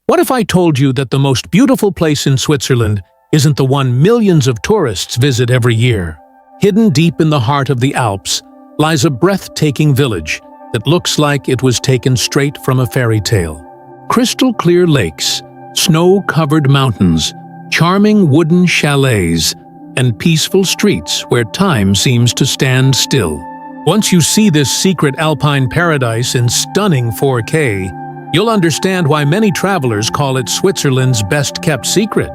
What if I told you that the most beautiful place in Switzerland isn't the one millions of tourists visit every year? Hidden deep in the heart of the Alps lies a breathtaking village that looks like it was taken straight from a fairy tale. Crystal clear lakes, snow-covered mountains, charming wooden chalets, and peaceful streets where time seems to stand still. Once you see this secret alpine paradise in stunning 4K, you'll understand why many travelers call it Switzerland's best-kept secret.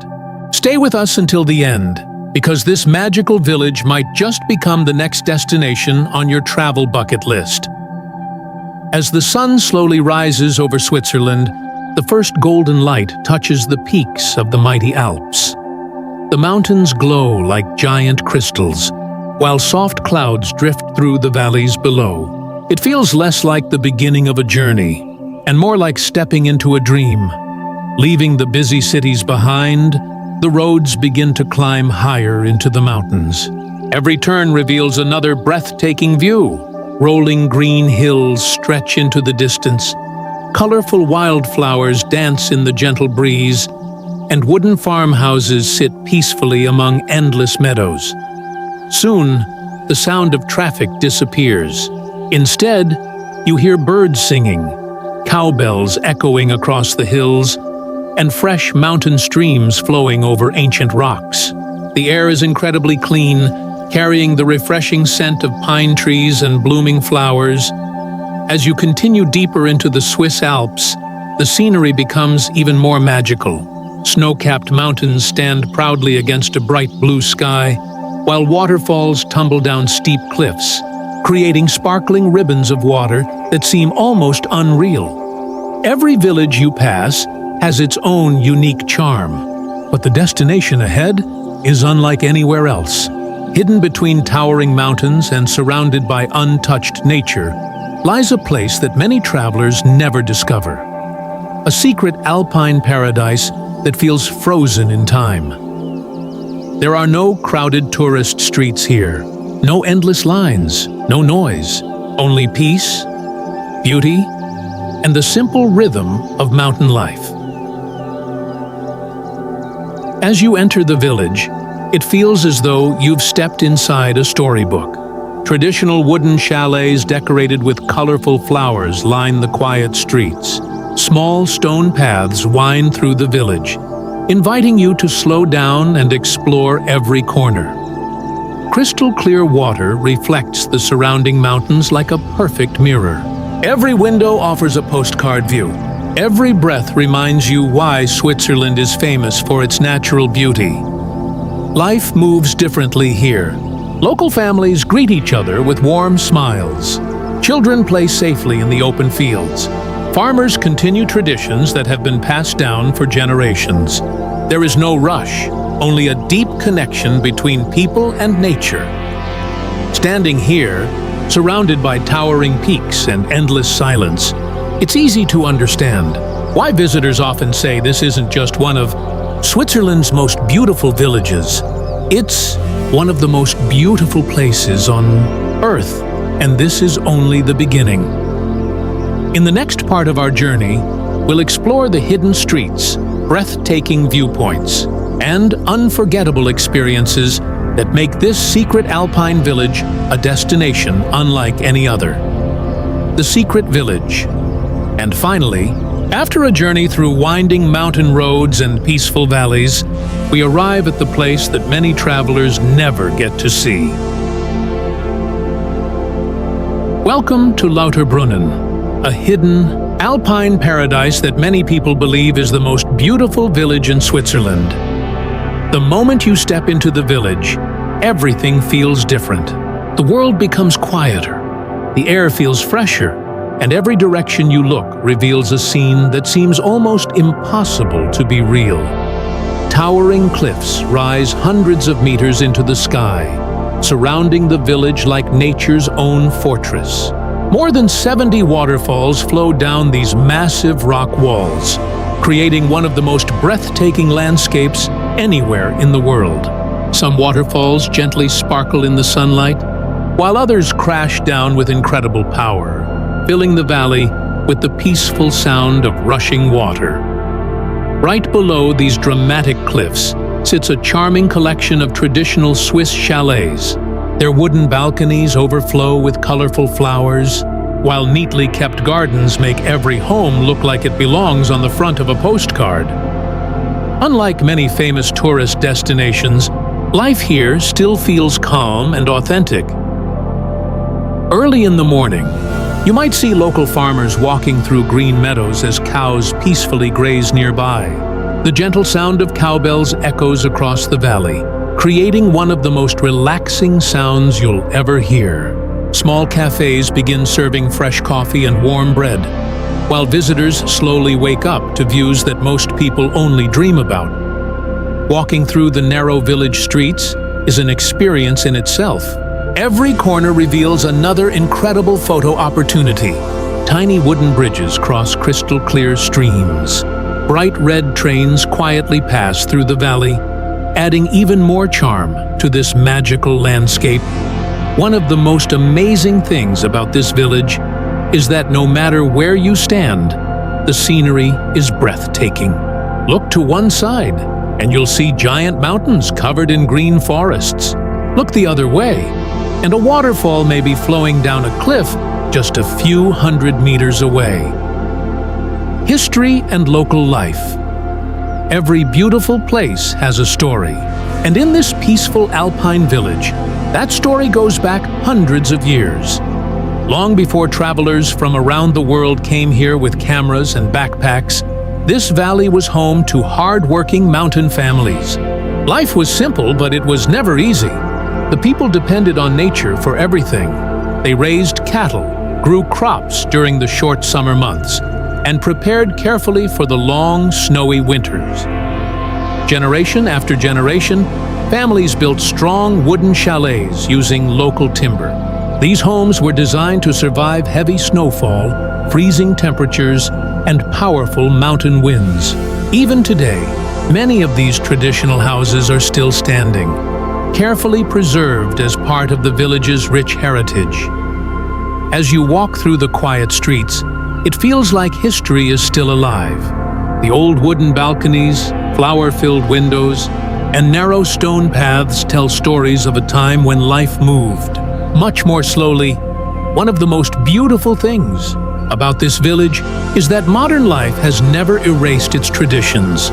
Stay with us until the end, because this magical village might just become the next destination on your travel bucket list. As the sun slowly rises over Switzerland, the first golden light touches the peaks of the mighty Alps. The mountains glow like giant crystals, while soft clouds drift through the valleys below. It feels less like the beginning of a journey, and more like stepping into a dream. Leaving the busy cities behind, the roads begin to climb higher into the mountains. Every turn reveals another breathtaking view. Rolling green hills stretch into the distance. Colorful wildflowers dance in the gentle breeze, and wooden farmhouses sit peacefully among endless meadows. Soon, the sound of traffic disappears. Instead, you hear birds singing, cowbells echoing across the hills, and fresh mountain streams flowing over ancient rocks. The air is incredibly clean, carrying the refreshing scent of pine trees and blooming flowers. As you continue deeper into the Swiss Alps, the scenery becomes even more magical. Snow-capped mountains stand proudly against a bright blue sky, while waterfalls tumble down steep cliffs, creating sparkling ribbons of water that seem almost unreal. Every village you pass has its own unique charm, but the destination ahead is unlike anywhere else. Hidden between towering mountains and surrounded by untouched nature lies a place that many travelers never discover. A secret alpine paradise that feels frozen in time. There are no crowded tourist streets here, no endless lines, no noise, only peace, beauty, and the simple rhythm of mountain life. As you enter the village, it feels as though you've stepped inside a storybook. Traditional wooden chalets decorated with colorful flowers line the quiet streets. Small stone paths wind through the village, inviting you to slow down and explore every corner. Crystal clear water reflects the surrounding mountains like a perfect mirror. Every window offers a postcard view. Every breath reminds you why Switzerland is famous for its natural beauty. Life moves differently here. Local families greet each other with warm smiles. Children play safely in the open fields. Farmers continue traditions that have been passed down for generations. There is no rush, only a deep connection between people and nature. Standing here, surrounded by towering peaks and endless silence, it's easy to understand why visitors often say this isn't just one of Switzerland's most beautiful villages. It's one of the most beautiful places on Earth, and this is only the beginning. In the next part of our journey, we'll explore the hidden streets, breathtaking viewpoints, and unforgettable experiences that make this secret alpine village a destination unlike any other. The Secret Village. And finally, after a journey through winding mountain roads and peaceful valleys, we arrive at the place that many travelers never get to see. Welcome to Lauterbrunnen, a hidden, alpine paradise that many people believe is the most beautiful village in Switzerland. The moment you step into the village, everything feels different. The world becomes quieter, the air feels fresher, and every direction you look reveals a scene that seems almost impossible to be real. Towering cliffs rise hundreds of meters into the sky, surrounding the village like nature's own fortress. More than 70 waterfalls flow down these massive rock walls, creating one of the most breathtaking landscapes anywhere in the world. Some waterfalls gently sparkle in the sunlight, while others crash down with incredible power, filling the valley with the peaceful sound of rushing water. Right below these dramatic cliffs sits a charming collection of traditional Swiss chalets. Their wooden balconies overflow with colorful flowers, while neatly kept gardens make every home look like it belongs on the front of a postcard. Unlike many famous tourist destinations, life here still feels calm and authentic. Early in the morning, you might see local farmers walking through green meadows as cows peacefully graze nearby. The gentle sound of cowbells echoes across the valley, creating one of the most relaxing sounds you'll ever hear. Small cafes begin serving fresh coffee and warm bread, while visitors slowly wake up to views that most people only dream about. Walking through the narrow village streets is an experience in itself. Every corner reveals another incredible photo opportunity. Tiny wooden bridges cross crystal-clear streams. Bright red trains quietly pass through the valley, adding even more charm to this magical landscape. One of the most amazing things about this village is that no matter where you stand, the scenery is breathtaking. Look to one side, and you'll see giant mountains covered in green forests. Look the other way, and a waterfall may be flowing down a cliff just a few hundred meters away. History and local life. Every beautiful place has a story, and in this peaceful Alpine village, that story goes back hundreds of years. Long before travelers from around the world came here with cameras and backpacks, this valley was home to hard-working mountain families. Life was simple, but it was never easy. The people depended on nature for everything. They raised cattle, grew crops during the short summer months, and prepared carefully for the long, snowy winters. Generation after generation, families built strong wooden chalets using local timber. These homes were designed to survive heavy snowfall, freezing temperatures, and powerful mountain winds. Even today, many of these traditional houses are still standing, carefully preserved as part of the village's rich heritage. As you walk through the quiet streets, it feels like history is still alive. The old wooden balconies, flower-filled windows, and narrow stone paths tell stories of a time when life moved much more slowly. One of the most beautiful things about this village is that modern life has never erased its traditions.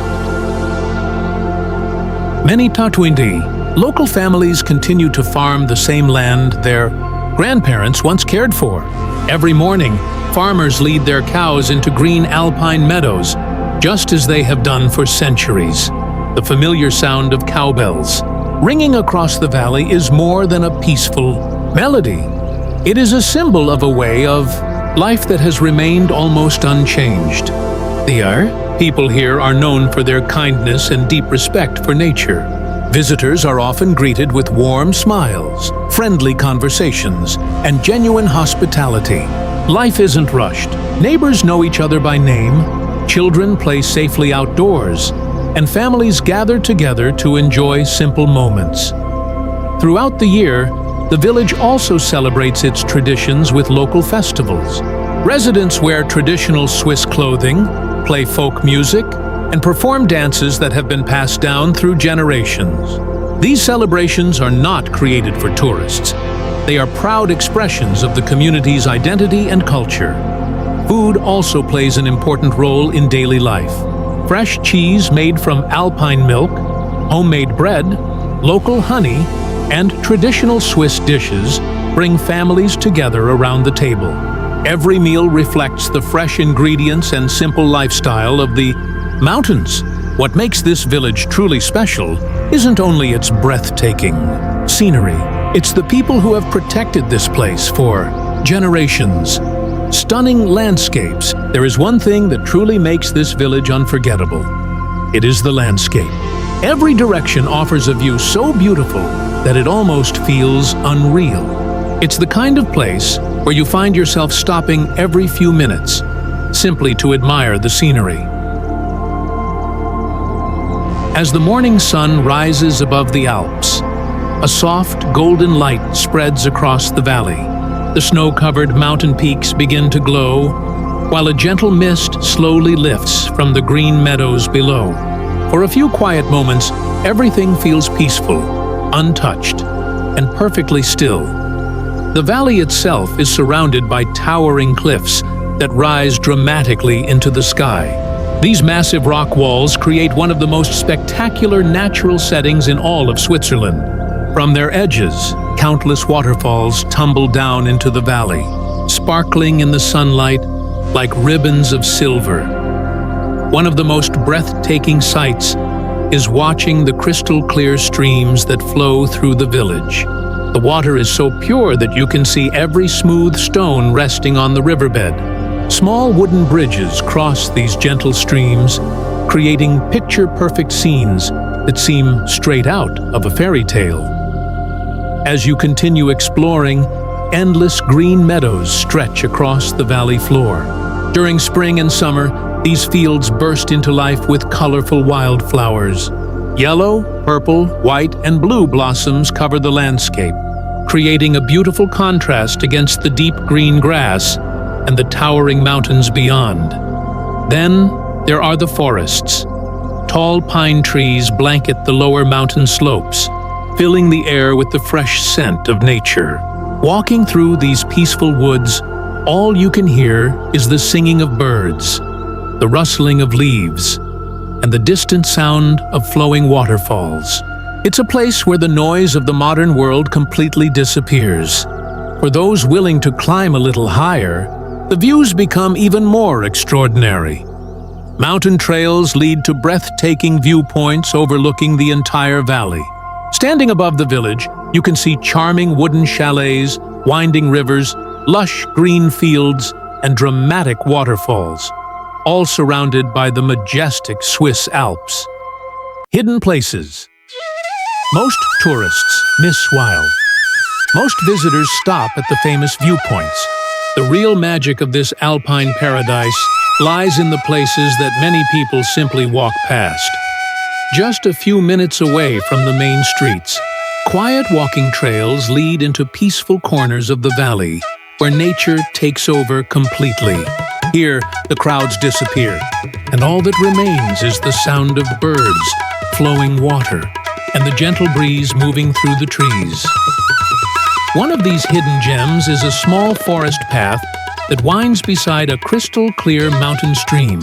Many Tatwindi, local families continue to farm the same land their grandparents once cared for. Every morning, farmers lead their cows into green alpine meadows, just as they have done for centuries. The familiar sound of cowbells ringing across the valley is more than a peaceful melody. It is a symbol of a way of life that has remained almost unchanged. The people here are known for their kindness and deep respect for nature. Visitors are often greeted with warm smiles, friendly conversations, and genuine hospitality. Life isn't rushed. Neighbors know each other by name, children play safely outdoors, and families gather together to enjoy simple moments. Throughout the year, the village also celebrates its traditions with local festivals. Residents wear traditional Swiss clothing, play folk music, and perform dances that have been passed down through generations. These celebrations are not created for tourists. They are proud expressions of the community's identity and culture. Food also plays an important role in daily life. Fresh cheese made from Alpine milk, homemade bread, local honey, and traditional Swiss dishes bring families together around the table. Every meal reflects the fresh ingredients and simple lifestyle of the mountains. What makes this village truly special isn't only its breathtaking scenery, it's the people who have protected this place for generations. Stunning landscapes. There is one thing that truly makes this village unforgettable. It is the landscape. Every direction offers a view so beautiful that it almost feels unreal. It's the kind of place where you find yourself stopping every few minutes, simply to admire the scenery. As the morning sun rises above the Alps, a soft, golden light spreads across the valley. The snow-covered mountain peaks begin to glow, while a gentle mist slowly lifts from the green meadows below. For a few quiet moments, everything feels peaceful, untouched, and perfectly still. The valley itself is surrounded by towering cliffs that rise dramatically into the sky. These massive rock walls create one of the most spectacular natural settings in all of Switzerland. From their edges, countless waterfalls tumble down into the valley, sparkling in the sunlight like ribbons of silver. One of the most breathtaking sights is watching the crystal-clear streams that flow through the village. The water is so pure that you can see every smooth stone resting on the riverbed. Small wooden bridges cross these gentle streams, creating picture-perfect scenes that seem straight out of a fairy tale. As you continue exploring, endless green meadows stretch across the valley floor. During spring and summer, these fields burst into life with colorful wildflowers. Yellow, purple, white, and blue blossoms cover the landscape, creating a beautiful contrast against the deep green grass and the towering mountains beyond. Then there are the forests. Tall pine trees blanket the lower mountain slopes, filling the air with the fresh scent of nature. Walking through these peaceful woods, all you can hear is the singing of birds, the rustling of leaves, and the distant sound of flowing waterfalls. It's a place where the noise of the modern world completely disappears. For those willing to climb a little higher, the views become even more extraordinary. Mountain trails lead to breathtaking viewpoints overlooking the entire valley. Standing above the village, you can see charming wooden chalets, winding rivers, lush green fields, and dramatic waterfalls, all surrounded by the majestic Swiss Alps. Hidden places. Most tourists miss while most visitors stop at the famous viewpoints. The real magic of this alpine paradise lies in the places that many people simply walk past. Just a few minutes away from the main streets, quiet walking trails lead into peaceful corners of the valley, where nature takes over completely. Here, the crowds disappear, and all that remains is the sound of birds, flowing water, and the gentle breeze moving through the trees. One of these hidden gems is a small forest path that winds beside a crystal-clear mountain stream.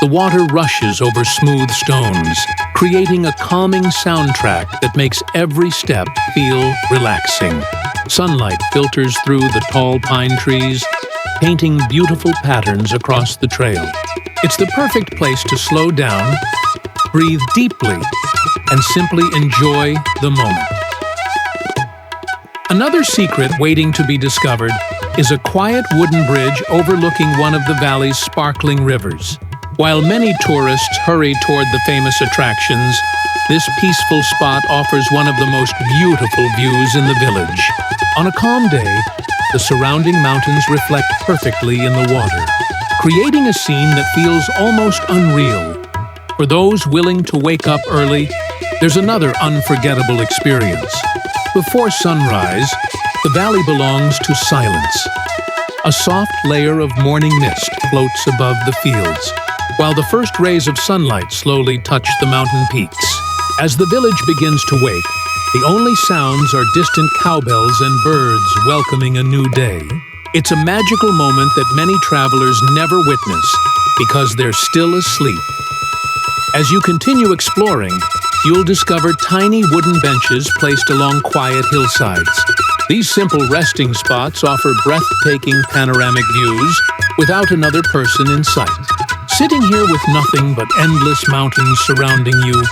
The water rushes over smooth stones, creating a calming soundtrack that makes every step feel relaxing. Sunlight filters through the tall pine trees, painting beautiful patterns across the trail. It's the perfect place to slow down, breathe deeply, and simply enjoy the moment. Another secret waiting to be discovered is a quiet wooden bridge overlooking one of the valley's sparkling rivers. While many tourists hurry toward the famous attractions, this peaceful spot offers one of the most beautiful views in the village. On a calm day, the surrounding mountains reflect perfectly in the water, creating a scene that feels almost unreal. For those willing to wake up early, there's another unforgettable experience. Before sunrise, the valley belongs to silence. A soft layer of morning mist floats above the fields, while the first rays of sunlight slowly touch the mountain peaks. As the village begins to wake, the only sounds are distant cowbells and birds welcoming a new day. It's a magical moment that many travelers never witness because they're still asleep. As you continue exploring, you'll discover tiny wooden benches placed along quiet hillsides. These simple resting spots offer breathtaking panoramic views without another person in sight. Sitting here with nothing but endless mountains surrounding you,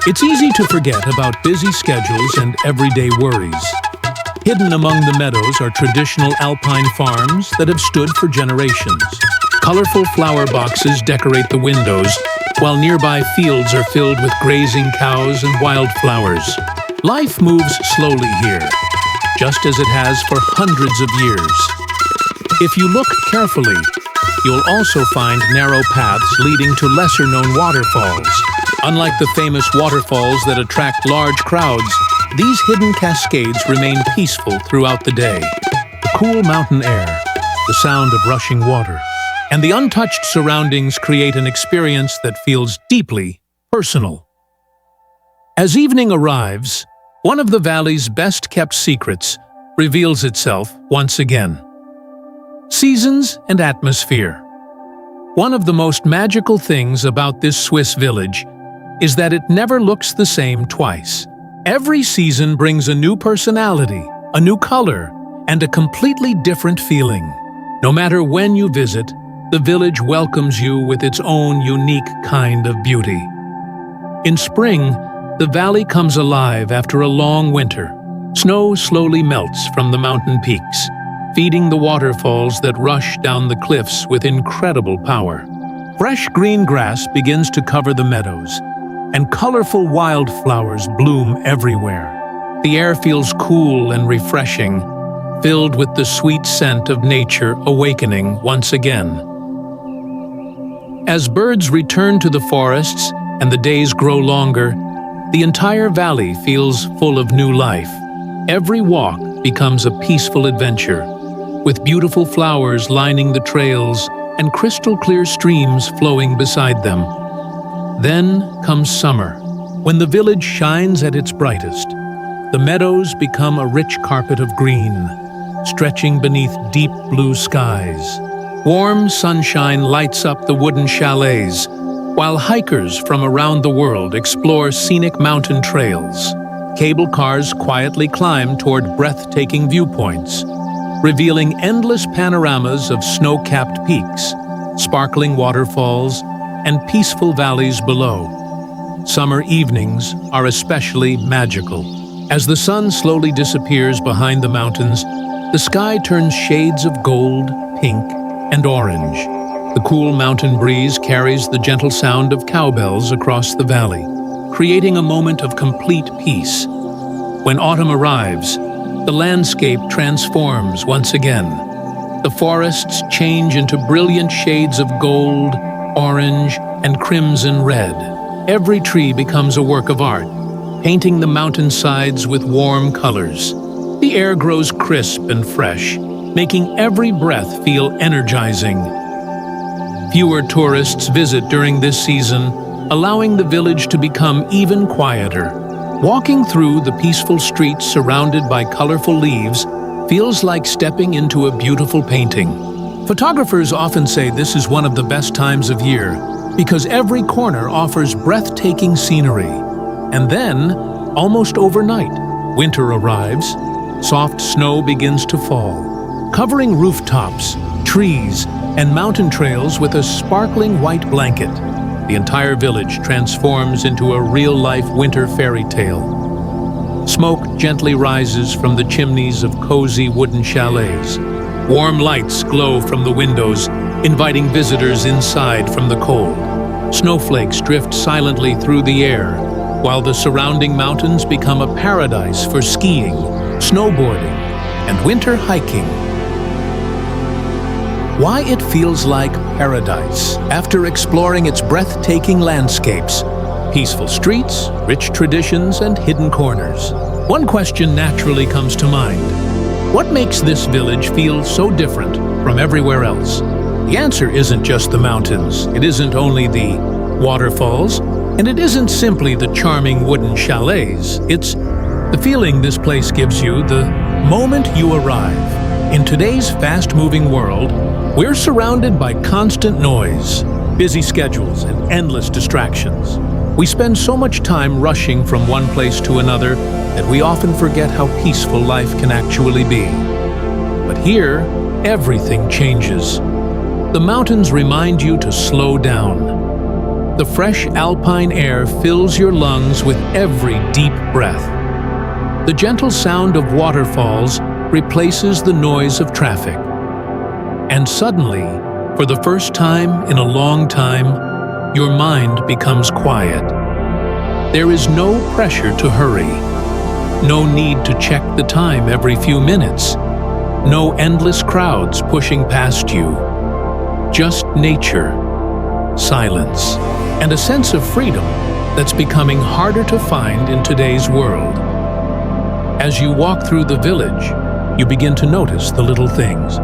it's easy to forget about busy schedules and everyday worries. Hidden among the meadows are traditional Alpine farms that have stood for generations. Colorful flower boxes decorate the windows, while nearby fields are filled with grazing cows and wildflowers. Life moves slowly here, just as it has for hundreds of years. If you look carefully, you'll also find narrow paths leading to lesser-known waterfalls. Unlike the famous waterfalls that attract large crowds, these hidden cascades remain peaceful throughout the day. The cool mountain air, the sound of rushing water, and the untouched surroundings create an experience that feels deeply personal. As evening arrives, one of the valley's best-kept secrets reveals itself once again. Seasons and atmosphere. One of the most magical things about this Swiss village is that it never looks the same twice. Every season brings a new personality, a new color, and a completely different feeling. No matter when you visit, the village welcomes you with its own unique kind of beauty. In spring, the valley comes alive after a long winter. Snow slowly melts from the mountain peaks, feeding the waterfalls that rush down the cliffs with incredible power. Fresh green grass begins to cover the meadows, and colorful wildflowers bloom everywhere. The air feels cool and refreshing, filled with the sweet scent of nature awakening once again. As birds return to the forests and the days grow longer, the entire valley feels full of new life. Every walk becomes a peaceful adventure, with beautiful flowers lining the trails and crystal-clear streams flowing beside them. Then comes summer, when the village shines at its brightest. The meadows become a rich carpet of green, stretching beneath deep blue skies. Warm sunshine lights up the wooden chalets, while hikers from around the world explore scenic mountain trails. Cable cars quietly climb toward breathtaking viewpoints, revealing endless panoramas of snow-capped peaks, sparkling waterfalls, and peaceful valleys below. Summer evenings are especially magical. As the sun slowly disappears behind the mountains, the sky turns shades of gold, pink, and orange. The cool mountain breeze carries the gentle sound of cowbells across the valley, creating a moment of complete peace. When autumn arrives, the landscape transforms once again. The forests change into brilliant shades of gold, orange, and crimson red. Every tree becomes a work of art, painting the mountainsides with warm colors. The air grows crisp and fresh, making every breath feel energizing. Fewer tourists visit during this season, allowing the village to become even quieter. Walking through the peaceful streets surrounded by colorful leaves feels like stepping into a beautiful painting. Photographers often say this is one of the best times of year because every corner offers breathtaking scenery. And then, almost overnight, winter arrives. Soft snow begins to fall, covering rooftops, trees, and mountain trails with a sparkling white blanket. The entire village transforms into a real-life winter fairy tale. Smoke gently rises from the chimneys of cozy wooden chalets. Warm lights glow from the windows, inviting visitors inside from the cold. Snowflakes drift silently through the air, while the surrounding mountains become a paradise for skiing, snowboarding, and winter hiking. Why it feels like paradise. After exploring its breathtaking landscapes, peaceful streets, rich traditions, and hidden corners, one question naturally comes to mind. What makes this village feel so different from everywhere else? The answer isn't just the mountains, it isn't only the waterfalls, and it isn't simply the charming wooden chalets. It's the feeling this place gives you the moment you arrive. In today's fast-moving world, we're surrounded by constant noise, busy schedules, and endless distractions. We spend so much time rushing from one place to another that we often forget how peaceful life can actually be. But here, everything changes. The mountains remind you to slow down. The fresh alpine air fills your lungs with every deep breath. The gentle sound of waterfalls replaces the noise of traffic. And suddenly, for the first time in a long time, your mind becomes quiet. There is no pressure to hurry, no need to check the time every few minutes, no endless crowds pushing past you. Just nature, silence, and a sense of freedom that's becoming harder to find in today's world. As you walk through the village, you begin to notice the little things.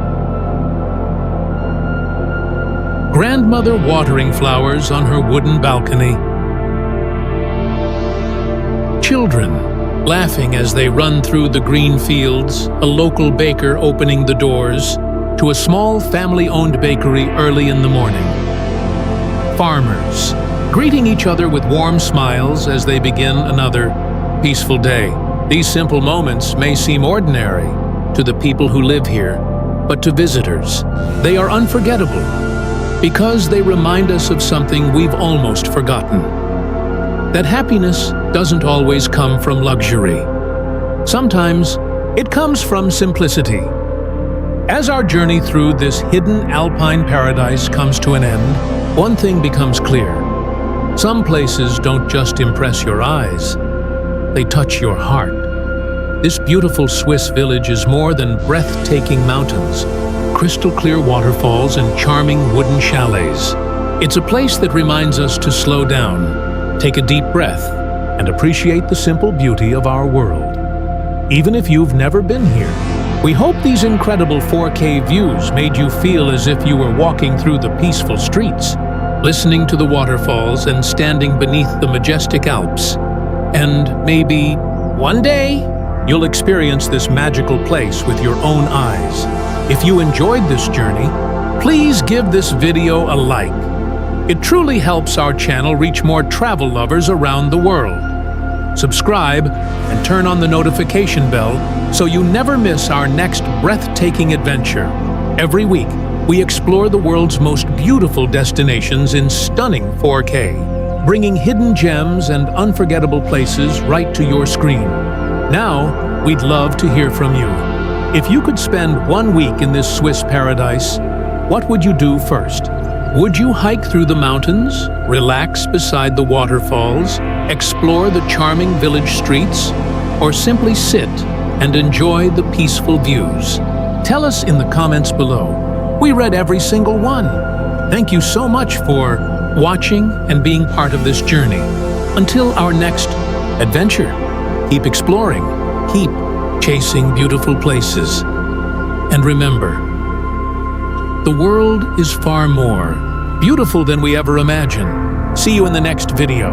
grandmother watering flowers on her wooden balcony, children laughing as they run through the green fields, a local baker opening the doors to a small family-owned bakery early in the morning, farmers greeting each other with warm smiles as they begin another peaceful day. These simple moments may seem ordinary to the people who live here, but to visitors, they are unforgettable because they remind us of something we've almost forgotten. That happiness doesn't always come from luxury. Sometimes it comes from simplicity. As our journey through this hidden alpine paradise comes to an end, one thing becomes clear. Some places don't just impress your eyes, they touch your heart. This beautiful Swiss village is more than breathtaking mountains, crystal clear waterfalls, and charming wooden chalets. It's a place that reminds us to slow down, take a deep breath, and appreciate the simple beauty of our world. Even if you've never been here, we hope these incredible 4K views made you feel as if you were walking through the peaceful streets, listening to the waterfalls and standing beneath the majestic Alps. And maybe one day, you'll experience this magical place with your own eyes. If you enjoyed this journey, please give this video a like. It truly helps our channel reach more travel lovers around the world. Subscribe and turn on the notification bell so you never miss our next breathtaking adventure. Every week, we explore the world's most beautiful destinations in stunning 4K, bringing hidden gems and unforgettable places right to your screen. Now, we'd love to hear from you. If you could spend 1 week in this Swiss paradise, what would you do first? Would you hike through the mountains, relax beside the waterfalls, explore the charming village streets, or simply sit and enjoy the peaceful views? Tell us in the comments below. We read every single one. Thank you so much for watching and being part of this journey. Until our next adventure, keep exploring, keep chasing beautiful places. And remember, the world is far more beautiful than we ever imagined. See you in the next video.